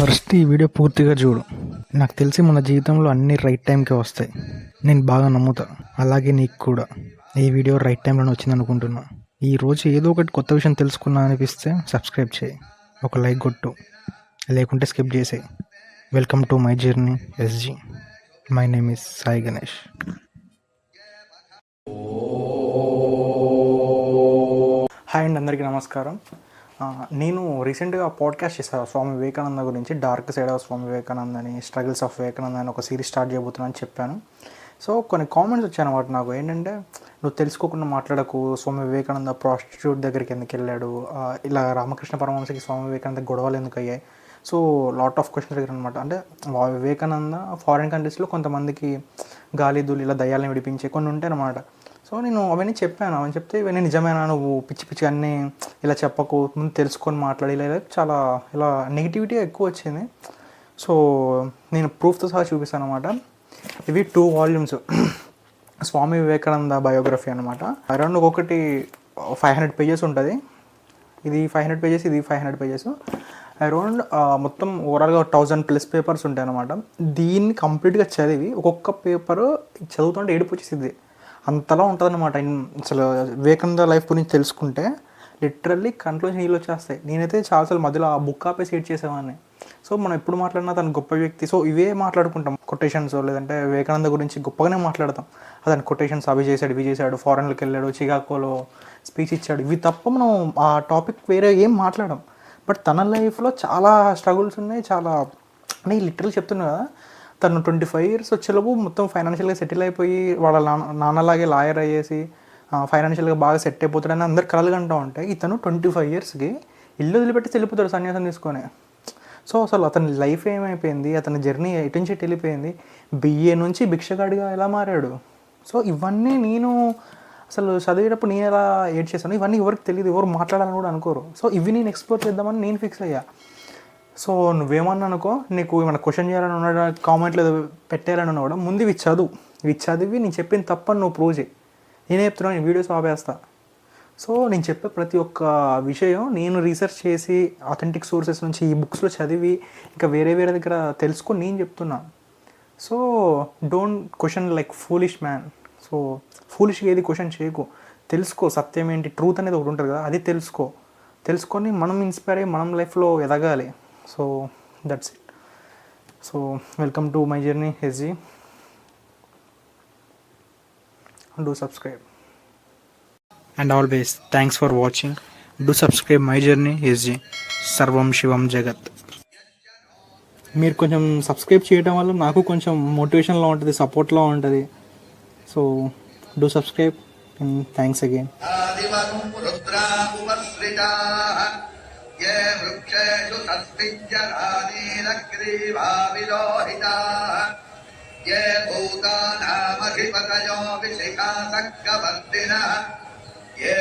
First ఈ video పూర్తిగా చూడు. నాకు తెలిసి మన జీవితంలో అన్నీ రైట్ టైంకే వస్తాయి. నేను బాగా నమ్ముతా. అలాగే నీకు కూడా ఈ వీడియో రైట్ టైంలోనే వచ్చింది అనుకుంటున్నా. ఈరోజు ఏదో ఒకటి కొత్త విషయం తెలుసుకున్నా అనిపిస్తే సబ్స్క్రైబ్ చేయి, ఒక లైక్ కొట్టు, లేకుంటే స్కిప్ చేసేయి. Welcome to my journey SG. My name is Sai Ganesh. Hi అండి, అందరికీ నమస్కారం. నేను రీసెంట్గా పాడ్కాస్ట్ చేశాను స్వామి వివేకానంద గురించి. Dark side of Swami Vivekananda అని, స్ట్రగుల్స్ ఆఫ్ వివేకానంద అని ఒక సిరీస్ స్టార్ట్ చేయబోతున్నాను చెప్పాను. సో కొన్ని కామెంట్స్ వచ్చాయన్నమాట నాకు. ఏంటంటే, నువ్వు తెలుసుకోకుండా మాట్లాడకు, స్వామి వివేకానంద ప్రాస్టిట్యూట్ దగ్గరికి ఎందుకు వెళ్ళాడు, ఇలా రామకృష్ణ పరమహంసకి స్వామి వివేకానంద గొడవలు ఎందుకు అయ్యాయి. సో లాట్ ఆఫ్ క్వశ్చన్స్ అడిగారు అనమాట. అంటే వివేకానంద ఫారిన్ కంట్రీస్లో కొంతమందికి గాలి ధూళి ఇలా దయ్యాలను విడిపించే కొన్ని ఉంటాయి అన్నమాట. సో నేను అవన్నీ చెప్పాను. అవన్నీ చెప్తే ఇవన్నీ నిజమేనా, నువ్వు పిచ్చి పిచ్చి అన్నీ ఇలా చెప్పకు, ముందు తెలుసుకొని మాట్లాడి, ఇలా చాలా ఇలా నెగిటివిటీ ఎక్కువ వచ్చింది. సో నేను ప్రూఫ్తో సహా చూపిస్తాను అనమాట. ఇవి 2 వాల్యూమ్స్ స్వామి వివేకానంద బయోగ్రఫీ అనమాట. అరౌండ్ ఒకటి 500 పేజెస్ ఉంటుంది. ఇది 500 పేజెస్, ఇది 500 పేజెస్. అరౌండ్ మొత్తం ఓవరాల్గా 1000+ పేపర్స్ ఉంటాయి అనమాట. దీన్ని కంప్లీట్గా చదివి ఒక్కొక్క పేపరు చదువుతుంటే ఏడుపు వచ్చేసింది, అంతలా ఉంటుందన్నమాట. అసలు వివేకానంద లైఫ్ గురించి తెలుసుకుంటే లిటరల్లీ కంట్లో నీళ్ళు వచ్చేస్తాయి. నేనైతే చాలాసార్లు మధ్యలో ఆ బుక్ ఆపేసి ఏడ్ చేసేవాడిని. సో మనం ఎప్పుడు మాట్లాడినా తను గొప్ప వ్యక్తి, సో ఇవే మాట్లాడుకుంటాం. కొటేషన్స్ లేదంటే వివేకానంద గురించి గొప్పగానే మాట్లాడతాం. అతని కొటేషన్స్ అవి చేశాడు, ఇవి చేశాడు, ఫారెన్లోకి వెళ్ళాడు, చికాగోలో స్పీచ్ ఇచ్చాడు, ఇవి తప్ప మనం ఆ టాపిక్ వేరే ఏం మాట్లాడడం. బట్ తన లైఫ్లో చాలా స్ట్రగుల్స్ ఉన్నాయి. చాలా నేను లిటరల్ చెప్తున్నా కదా, తను 25 years వచ్చేలోపు మొత్తం ఫైనాన్షియల్గా సెటిల్ అయిపోయి, వాళ్ళ నాన్నలాగే లాయర్ అయ్యేసి ఫైనాన్షియల్గా బాగా సెట్ అయిపోతాడని అందరు కలలు కంటూ ఉంటాయి. ఇతను 25 yearsకి ఇల్లు వదిలిపెట్టి వెళ్ళిపోతాడు సన్యాసం తీసుకొని. సో అసలు అతని లైఫ్ ఏమైపోయింది, అతని జర్నీ ఎటు నుంచి వెళ్ళిపోయింది, BA నుంచి భిక్షగాడిగా ఎలా మారాడు. సో ఇవన్నీ నేను అసలు చదివేటప్పుడు నేను ఎలా ఏడ్ చేశాను, ఇవన్నీ ఎవరికి తెలియదు, ఎవరు మాట్లాడాలని కూడా అనుకోరు. సో ఇవి నేను ఎక్స్ప్లోర్ చేద్దామని నేను ఫిక్స్ అయ్యా. సో నువ్వేమన్నా అనుకో, నీకు ఏమైనా క్వశ్చన్ చేయాలని ఉన్నాడా, కామెంట్లో ఏదో పెట్టాలని ఉన్నా కూడా ముందు ఇవి చదివి నేను చెప్పిన తప్పని నువ్వు ప్రూవ్ చేయి. నేనే చెప్తున్నాను, నేను వీడియోస్ ఆపేస్తా. సో నేను చెప్పే ప్రతి ఒక్క విషయం నేను రీసెర్చ్ చేసి అథెంటిక్ సోర్సెస్ నుంచి ఈ బుక్స్లో చదివి ఇంకా వేరే దగ్గర తెలుసుకొని నేను చెప్తున్నా. So don't question like foolish man. So ఫూలిష్గా ఏది క్వశ్చన్ చేయకు, తెలుసుకో. సత్యం ఏంటి, ట్రూత్ అనేది ఒకటి ఉంటుంది కదా, అది తెలుసుకొని మనం ఇన్స్పైర్ అయ్యి మనం లైఫ్లో ఎదగాలి. So that's it. So welcome to my journey SG. Do subscribe and always thanks for watching. Do subscribe my journey SG. సర్వం శివం జగత్. మీరు కొంచెం సబ్స్క్రైబ్ చేయడం వల్ల నాకు కొంచెం మోటివేషన్లో ఉంటుంది, సపోర్ట్లో ఉంటుంది. So do subscribe and thanks again. ये वृक्षेषु सस्मिञ्जरानीलग्रीवाविलोहिताः ये भूतानामधिपतयो विशिखासक्कवर्तिनः ये